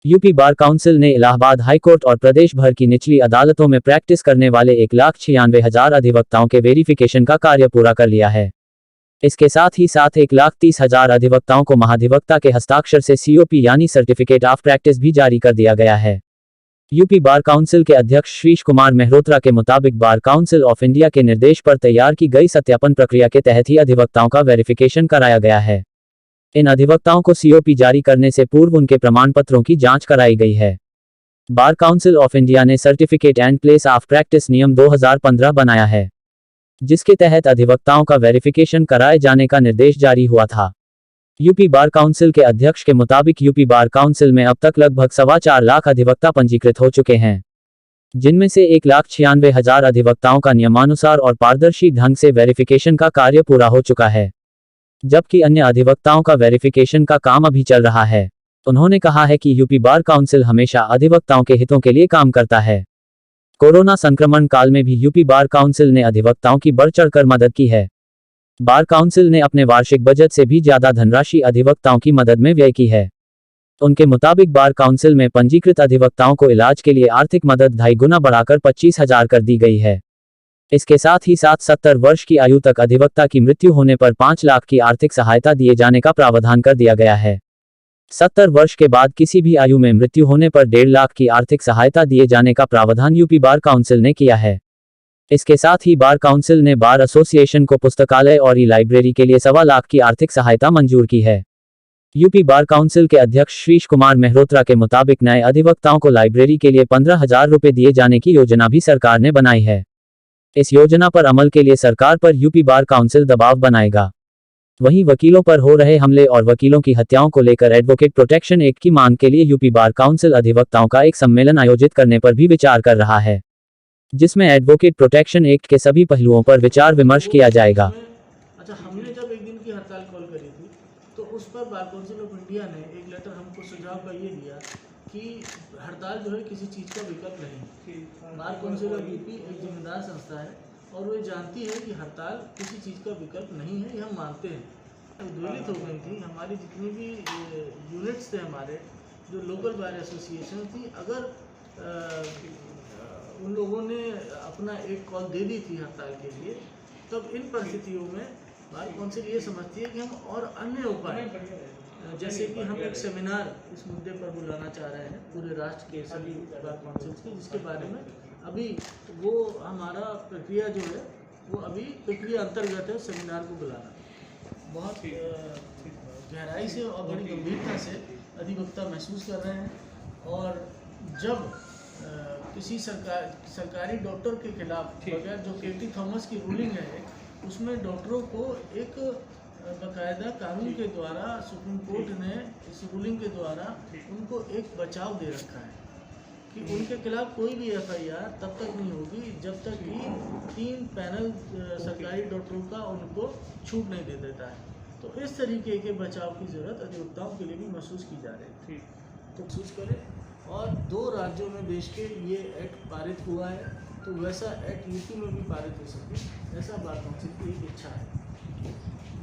UP bar council ने Allahabad high court और प्रदेश भर की निचली अदालतों में प्रैक्टिस करने वाले 1,96,000 अधिवक्ताओं के वेरिफिकेशन का कार्य पूरा कर लिया है। इसके साथ ही 1,30,000 अधिवक्ताओं को महाधिवक्ता के हस्ताक्षर से COP यानी सर्टिफिकेट ऑफ प्रैक्टिस भी जारी कर दिया गया है। यूपी बार काउंसिल के अध्यक्ष श्रीश कुमार मेहरोत्रा के मुताबिक बार काउंसिल ऑफ इंडिया के निर्देश पर तैयार की गई सत्यापन प्रक्रिया के तहत ही अधिवक्ताओं का वेरिफिकेशन कराया गया है। इन अधिवक्ताओं को COP जारी करने से पूर्व उनके प्रमाण पत्रों की जांच कराई गई है। बार काउंसिल ऑफ इंडिया ने certificate and place of practice नियम 2015 बनाया है, जिसके तहत अधिवक्ताओं का वेरिफिकेशन कराए जाने का निर्देश जारी हुआ था। यूपी बार काउंसिल के अध्यक्ष के मुताबिक यूपी बार काउंसिल में अब तक लगभग 4.25 लाख अधिवक्ता पंजीकृत हो चुके हैं, जिनमें से 1,96,000 अधिवक्ताओं का नियमानुसार और पारदर्शी ढंग से वेरिफिकेशन का कार्य पूरा हो चुका है, जबकि अन्य अधिवक्ताओं का वेरिफिकेशन का काम अभी चल रहा है। उन्होंने कहा है कि यूपी बार काउंसिल हमेशा अधिवक्ताओं के हितों के लिए काम करता है। कोरोना संक्रमण काल में भी यूपी बार काउंसिल ने अधिवक्ताओं की बढ़ चढ़कर मदद की है। बार काउंसिल ने अपने वार्षिक बजट से भी ज्यादा धनराशि अधिवक्ताओं की मदद में व्यय की है। उनके मुताबिक बार काउंसिल में पंजीकृत अधिवक्ताओं को इलाज के लिए आर्थिक मदद 2.5 गुना बढ़ाकर 25,000 कर दी गई है। इसके साथ ही 70 वर्ष की आयु तक अधिवक्ता की मृत्यु होने पर 5 लाख की आर्थिक सहायता दिए जाने का प्रावधान कर दिया गया है। 70 वर्ष के बाद किसी भी आयु में मृत्यु होने पर 1.5 लाख की आर्थिक सहायता दिए जाने का प्रावधान यूपी बार काउंसिल ने किया है। इसके साथ ही बार काउंसिल ने बार एसोसिएशन को पुस्तकालय और लाइब्रेरी के लिए 1.25 लाख की आर्थिक सहायता मंजूर की है। यूपी बार काउंसिल के अध्यक्ष श्रीश कुमार मेहरोत्रा के मुताबिक नए अधिवक्ताओं को लाइब्रेरी के लिए 15,000 रुपये दिए जाने की योजना भी सरकार ने बनाई है। इस योजना पर अमल के लिए सरकार पर यूपी बार काउंसिल दबाव बनाएगा। वहीं वकीलों पर हो रहे हमले और वकीलों की हत्याओं को लेकर एडवोकेट प्रोटेक्शन एक्ट की मांग के लिए यूपी बार काउंसिल अधिवक्ताओं का एक सम्मेलन आयोजित करने पर भी विचार कर रहा है, जिसमें एडवोकेट प्रोटेक्शन एक्ट के सभी पहलुओं पर विचार विमर्श किया जाएगा। अच्छा, हमने जब एक दिन की हड़ताल कॉल करी थी तो उस पर बार काउंसिल ऑफ इंडिया ने एक लेटर हमको सुझाव का ये दिया कि हड़ताल जो है किसी चीज़ का विकल्प नहीं। बार काउंसिल ऑफ यूपी एक जिम्मेदार संस्था है और वो जानती है कि हड़ताल किसी चीज़ का विकल्प नहीं है, ये हम मानते हैं। उद्वेलित हो गई थी हमारी जितनी भी यूनिट्स थे, हमारे जो लोकल बार एसोसिएशन थी, अगर उन लोगों ने अपना एक कॉल दे दी थी हड़ताल के लिए, तब इन परिस्थितियों में बार काउंसिल ये समझती है कि हम और अन्य उपाय, जैसे कि हम एक सेमिनार इस मुद्दे पर बुलाना चाह रहे हैं पूरे राष्ट्र के सभी बार काउंसिल्स के, जिसके बारे में अभी वो हमारा प्रक्रिया जो है वो अभी प्रक्रिया अंतर्गत है। सेमिनार को बुलाना बहुत गहराई से और बड़ी गंभीरता से अधिवक्ता महसूस कर रहे हैं, और जब किसी सरकारी डॉक्टर के खिलाफ बगैर जो केटी थॉमस की रूलिंग है, उसमें डॉक्टरों को एक बाकायदा कानून के द्वारा सुप्रीम कोर्ट ने इस रूलिंग के द्वारा उनको एक बचाव दे रखा है कि उनके खिलाफ कोई भी FIR तब तक नहीं होगी जब तक कि 3 पैनल सरकारी डॉक्टरों का उनको छूट नहीं दे देता है। तो इस तरीके के बचाव की ज़रूरत अधिवक्ताओं के लिए भी महसूस की जा रही है। तो महसूस करें, और 2 राज्यों में देश के ये एक्ट पारित हुआ है, तो वैसा एक्ट यूपी में भी पारित हो सके, ऐसा बार काउंसिल की एक इच्छा है।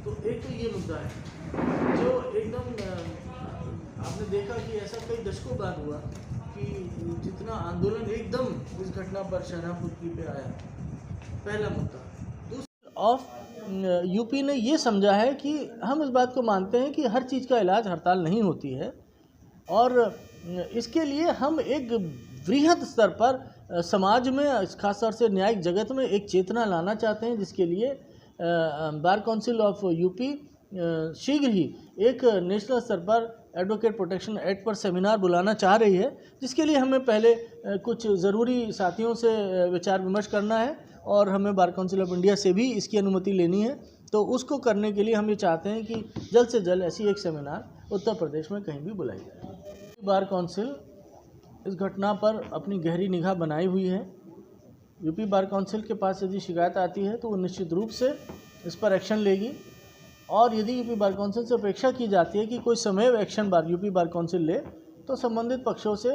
तो एक तो ये मुद्दा है जो एकदम आपने देखा कि ऐसा कई दशकों बाद हुआ कि जितना आंदोलन एकदम इस घटना पर शहनापुर पे आया। पहला मुद्दा। दूसरा, यूपी ने ये समझा है कि हम इस बात को मानते हैं कि हर चीज़ का इलाज हड़ताल नहीं होती है, और इसके लिए हम एक वृहद स्तर पर समाज में, खास तौर से न्यायिक जगत में एक चेतना लाना चाहते हैं, जिसके लिए बार काउंसिल ऑफ यूपी शीघ्र ही एक नेशनल स्तर पर एडवोकेट प्रोटेक्शन एक्ट पर सेमिनार बुलाना चाह रही है, जिसके लिए हमें पहले कुछ ज़रूरी साथियों से विचार विमर्श करना है और हमें बार काउंसिल ऑफ इंडिया से भी इसकी अनुमति लेनी है। तो उसको करने के लिए हम ये चाहते हैं कि जल्द से जल्द ऐसी एक सेमिनार उत्तर प्रदेश में कहीं भी बुलाई जाए। बार काउंसिल इस घटना पर अपनी गहरी निगाह बनाई हुई है। यूपी बार काउंसिल के पास यदि शिकायत आती है तो वो निश्चित रूप से इस पर एक्शन लेगी, और यदि यूपी बार काउंसिल से अपेक्षा की जाती है कि कोई समयव एक्शन यूपी बार काउंसिल ले, तो संबंधित पक्षों से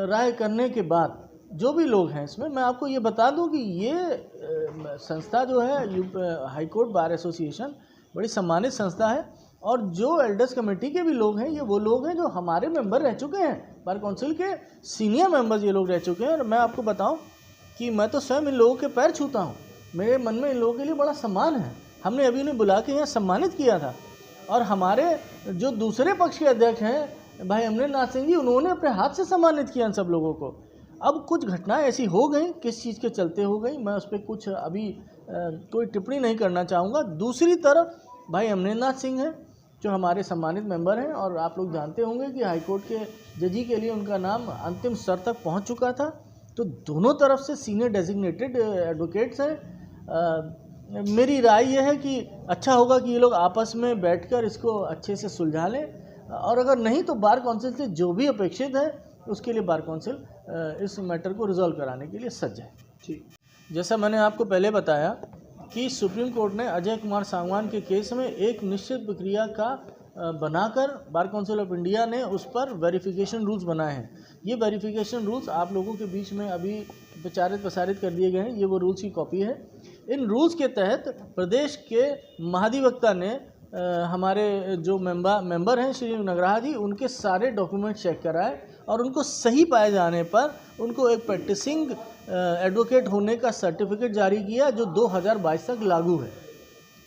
राय करने के बाद जो भी लोग हैं इसमें, मैं आपको ये बता दूं कि ये संस्था जो है हाईकोर्ट बार एसोसिएशन बड़ी सम्मानित संस्था है, और जो एल्डर्स कमेटी के भी लोग हैं, ये वो लोग हैं जो हमारे मेंबर रह चुके हैं बार काउंसिल के सीनियर मेंबर्स ये लोग रह चुके हैं। और मैं आपको बताऊं कि मैं तो स्वयं इन लोगों के पैर छूता हूं, मेरे मन में इन लोगों के लिए बड़ा सम्मान है। हमने अभी उन्हें बुला के यहाँ सम्मानित किया था। और हमारे जो दूसरे पक्ष के अध्यक्ष हैं भाई अमरेंद्र नाथ सिंह जी, उन्होंने अपने हाथ से सम्मानित किया इन सब लोगों को। अब कुछ घटनाएं ऐसी हो गई, किस चीज़ के चलते हो गई, मैं उस पर कुछ अभी कोई टिप्पणी नहीं करना चाहूँगा। दूसरी तरफ भाई अमरेंद्र नाथ सिंह हैं जो हमारे सम्मानित मेंबर हैं, और आप लोग जानते होंगे कि हाईकोर्ट के जजी के लिए उनका नाम अंतिम स्तर तक पहुंच चुका था। तो दोनों तरफ से सीनियर डेजिग्नेटेड एडवोकेट्स हैं। मेरी राय यह है कि अच्छा होगा कि ये लोग आपस में बैठकर इसको अच्छे से सुलझा लें, और अगर नहीं तो बार काउंसिल से जो भी अपेक्षित है उसके लिए बार काउंसिल इस मैटर को रिजॉल्व कराने के लिए सज्ज है। ठीक, जैसा मैंने आपको पहले बताया कि सुप्रीम कोर्ट ने अजय कुमार सांगवान के केस में एक निश्चित प्रक्रिया का बनाकर बार काउंसिल ऑफ इंडिया ने उस पर वेरिफिकेशन रूल्स बनाए हैं। ये वेरिफिकेशन रूल्स आप लोगों के बीच में अभी प्रसारित कर दिए गए हैं। ये वो रूल्स की कॉपी है। इन रूल्स के तहत प्रदेश के महाधिवक्ता ने हमारे जो मेंबर हैं श्री नगराहा जी, उनके सारे डॉक्यूमेंट चेक कराए और उनको सही पाए जाने पर उनको एक प्रैक्टिसिंग एडवोकेट होने का सर्टिफिकेट जारी किया जो 2022 तक लागू है।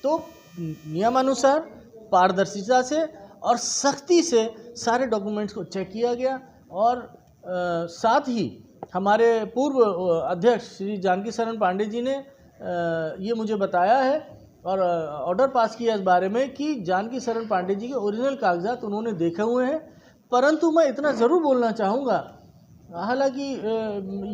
तो नियमानुसार पारदर्शिता से और सख्ती से सारे डॉक्यूमेंट्स को चेक किया गया। और साथ ही हमारे पूर्व अध्यक्ष श्री जानकी शरण पांडे जी ने ये मुझे बताया है और ऑर्डर पास किया इस बारे में कि जानकी शरण पांडे जी के ओरिजिनल कागजात उन्होंने देखे हुए हैं। परंतु मैं इतना ज़रूर बोलना चाहूँगा, हालांकि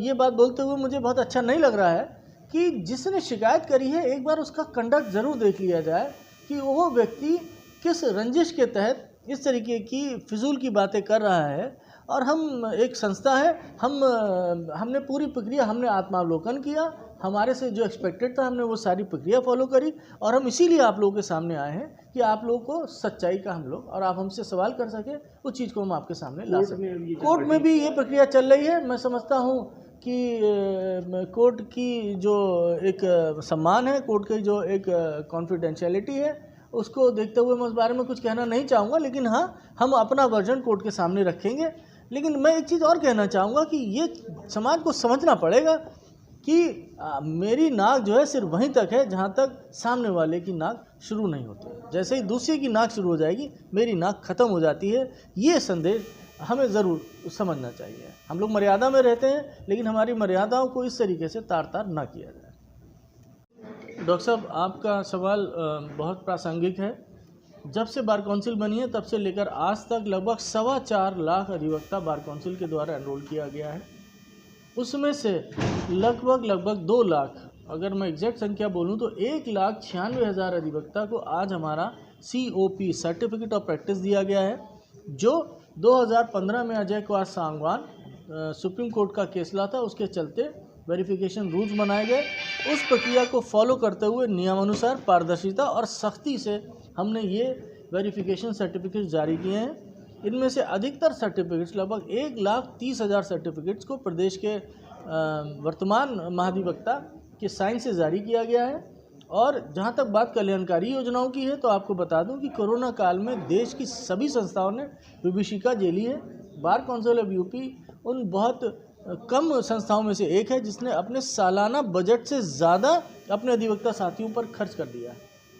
ये बात बोलते हुए मुझे बहुत अच्छा नहीं लग रहा है, कि जिसने शिकायत करी है एक बार उसका कंडक्ट ज़रूर देख लिया जाए कि वो व्यक्ति किस रंजिश के तहत इस तरीके की फिजूल की बातें कर रहा है। और हम एक संस्था है, हमने पूरी प्रक्रिया हमने आत्मावलोकन किया, हमारे से जो एक्सपेक्टेड था हमने वो सारी प्रक्रिया फॉलो करी, और हम इसीलिए आप लोगों के सामने आए हैं कि आप लोगों को सच्चाई का हम लोग और आप हमसे सवाल कर सकें, उस चीज़ को हम आपके सामने ला सकें। कोर्ट में भी ये प्रक्रिया चल रही है। मैं समझता हूँ कि कोर्ट की जो एक सम्मान है, कोर्ट की जो एक कॉन्फिडेंशियलिटी है, उसको देखते हुए मैं उस बारे में कुछ कहना नहीं चाहूँगा। लेकिन हाँ, हम अपना वर्जन कोर्ट के सामने रखेंगे। लेकिन मैं एक चीज़ और कहना चाहूँगा कि ये समाज को समझना पड़ेगा कि मेरी नाक जो है सिर्फ वहीं तक है जहाँ तक सामने वाले की नाक शुरू नहीं होती। जैसे ही दूसरे की नाक शुरू हो जाएगी, मेरी नाक ख़त्म हो जाती है। ये संदेश हमें ज़रूर समझना चाहिए। हम लोग मर्यादा में रहते हैं, लेकिन हमारी मर्यादाओं को इस तरीके से तार ना किया जाए। डॉक्टर साहब, आपका सवाल बहुत प्रासंगिक है। जब से बार काउंसिल बनी है तब से लेकर आज तक लगभग 4.25 लाख अधिवक्ता बार काउंसिल के द्वारा एनरोल किया गया है। उसमें से लगभग 2 लाख, अगर मैं एग्जैक्ट संख्या बोलूं तो 1,96,000 अधिवक्ता को आज हमारा COP सर्टिफिकेट ऑफ प्रैक्टिस दिया गया है, जो 2015 में अजय कुमार सांगवान सुप्रीम कोर्ट का केस ला था, उसके चलते वेरिफिकेशन रूल्स बनाए गए। उस प्रक्रिया को फॉलो करते हुए नियमानुसार पारदर्शिता और सख्ती से हमने ये वेरिफिकेशन सर्टिफिकेट जारी किए हैं। इनमें से अधिकतर सर्टिफिकेट्स, लगभग 1,30,000 सर्टिफिकेट्स को प्रदेश के वर्तमान महाधिवक्ता के साइन से जारी किया गया है। और जहां तक बात कल्याणकारी योजनाओं की है, तो आपको बता दूं कि कोरोना काल में देश की सभी संस्थाओं ने विभीषिका झेली है। बार काउंसिल ऑफ यूपी उन बहुत कम संस्थाओं में से एक है जिसने अपने सालाना बजट से ज़्यादा अपने अधिवक्ता साथियों पर खर्च कर दिया है।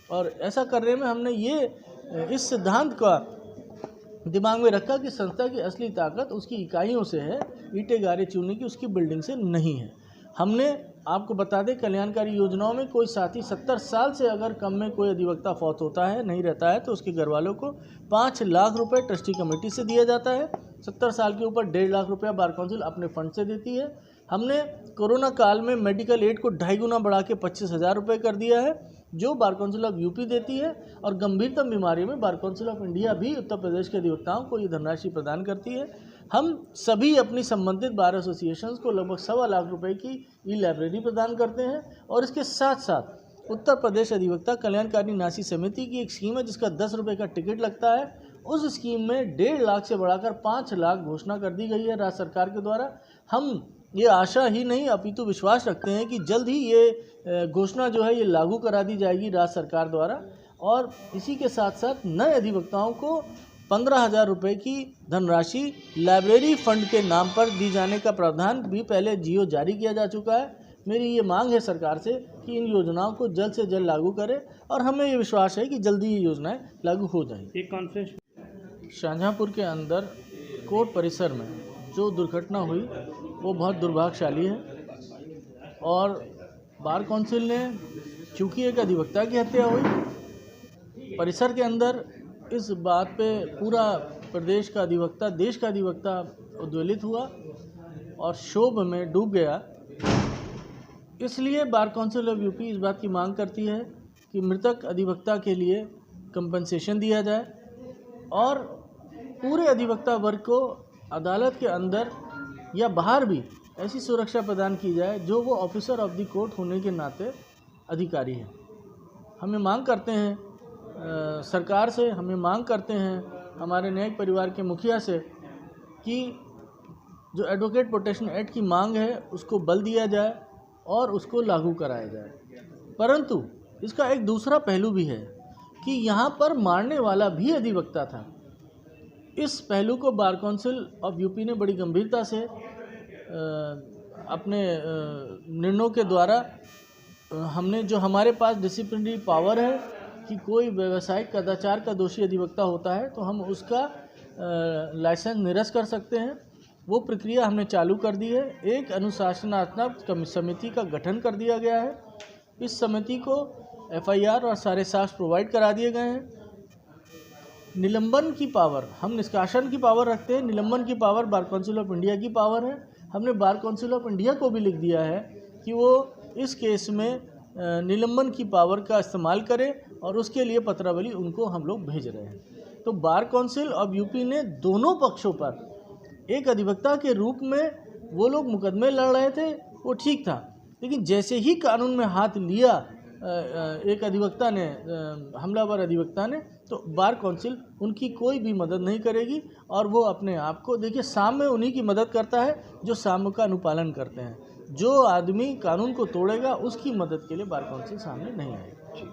और ऐसा करने में हमने ये इस सिद्धांत का दिमाग में रखा कि संस्था की असली ताकत उसकी इकाइयों से है, ईंटे गारे चूने की उसकी बिल्डिंग से नहीं है। हमने आपको बता दें, कल्याणकारी योजनाओं में कोई साथी 70 साल से अगर कम में कोई अधिवक्ता फौत होता है, नहीं रहता है, तो उसके घर वालों को 5 लाख रुपए ट्रस्टी कमेटी से दिया जाता है। 70 साल के ऊपर 1.5 लाख रुपया बार काउंसिल अपने फंड से देती है। हमने कोरोना काल में मेडिकल एड को 2.5 गुना बढ़ा के 25,000 रुपये कर दिया है, जो बार काउंसिल ऑफ यूपी देती है। और गंभीरतम बीमारी में बार काउंसिल ऑफ इंडिया भी उत्तर प्रदेश के अधिवक्ताओं को ये धनराशि प्रदान करती है। हम सभी अपनी संबंधित बार एसोसिएशंस को लगभग 1.25 लाख रुपए की ई-लाइब्रेरी प्रदान करते हैं। और इसके साथ साथ उत्तर प्रदेश अधिवक्ता कल्याणकारी न्यासी समिति की एक स्कीम है जिसका 10 रुपये का टिकट लगता है। उस स्कीम में 1.5 लाख से बढ़ाकर 5 लाख घोषणा कर दी गई है राज्य सरकार के द्वारा। हम ये आशा ही नहीं अपितु विश्वास रखते हैं कि जल्द ही ये घोषणा जो है ये लागू करा दी जाएगी राज्य सरकार द्वारा। और इसी के साथ साथ नए अधिवक्ताओं को 15,000 रुपये की धनराशि लाइब्रेरी फंड के नाम पर दी जाने का प्रावधान भी पहले जीओ जारी किया जा चुका है। मेरी ये मांग है सरकार से कि इन योजनाओं को जल्द से जल्द लागू करे और हमें ये विश्वास है कि जल्दी ये योजनाएं लागू हो जाएंगी। एक कॉन्फ्रेंस शाहजहाँपुर के अंदर कोर्ट परिसर में जो दुर्घटना हुई वो बहुत दुर्भाग्यशाली है और बार काउंसिल ने, चूँकि एक अधिवक्ता की हत्या हुई परिसर के अंदर, इस बात पे पूरा प्रदेश का अधिवक्ता, देश का अधिवक्ता उद्वेलित हुआ और शोभ में डूब गया। इसलिए बार काउंसिल ऑफ यूपी इस बात की मांग करती है कि मृतक अधिवक्ता के लिए कंपनसेशन दिया जाए और पूरे अधिवक्ता वर्ग को अदालत के अंदर या बाहर भी ऐसी सुरक्षा प्रदान की जाए जो वो ऑफिसर ऑफ द कोर्ट होने के नाते अधिकारी है। हमें मांग करते हैं सरकार से, हमें मांग करते हैं हमारे न्यायिक परिवार के मुखिया से कि जो एडवोकेट प्रोटेक्शन एक्ट की मांग है उसको बल दिया जाए और उसको लागू कराया जाए। परंतु इसका एक दूसरा पहलू भी है कि यहाँ पर मारने वाला भी अधिवक्ता था। इस पहलू को बार काउंसिल ऑफ यूपी ने बड़ी गंभीरता से अपने निर्णयों के द्वारा, हमने जो हमारे पास डिसिप्लिनरी पावर है कि कोई व्यावसायिक कदाचार का दोषी अधिवक्ता होता है तो हम उसका लाइसेंस निरस्त कर सकते हैं, वो प्रक्रिया हमने चालू कर दी है। एक अनुशासनात्मक समिति का गठन कर दिया गया है। इस समिति को एफआईआर और सारे साक्ष्य प्रोवाइड करा दिए गए हैं। निलंबन की पावर, हम निष्कासन की पावर रखते हैं, निलंबन की power bar council of India की पावर है। हमने बार काउंसिल ऑफ इंडिया को भी लिख दिया है कि वो इस केस में निलंबन की पावर का इस्तेमाल करे और उसके लिए पत्रावली उनको हम लोग भेज रहे हैं। तो बार काउंसिल ऑफ यूपी ने दोनों पक्षों पर, एक अधिवक्ता के रूप में वो लोग मुकदमे लड़ रहे थे, वो ठीक था, लेकिन जैसे ही कानून में हाथ लिया एक अधिवक्ता ने, हमलावर अधिवक्ता ने, तो बार काउंसिल उनकी कोई भी मदद नहीं करेगी और वो अपने आप को, देखिए, साम्य उन्हीं की मदद करता है जो साम्य का अनुपालन करते हैं। जो आदमी कानून को तोड़ेगा उसकी मदद के लिए बार काउंसिल सामने नहीं आएगी।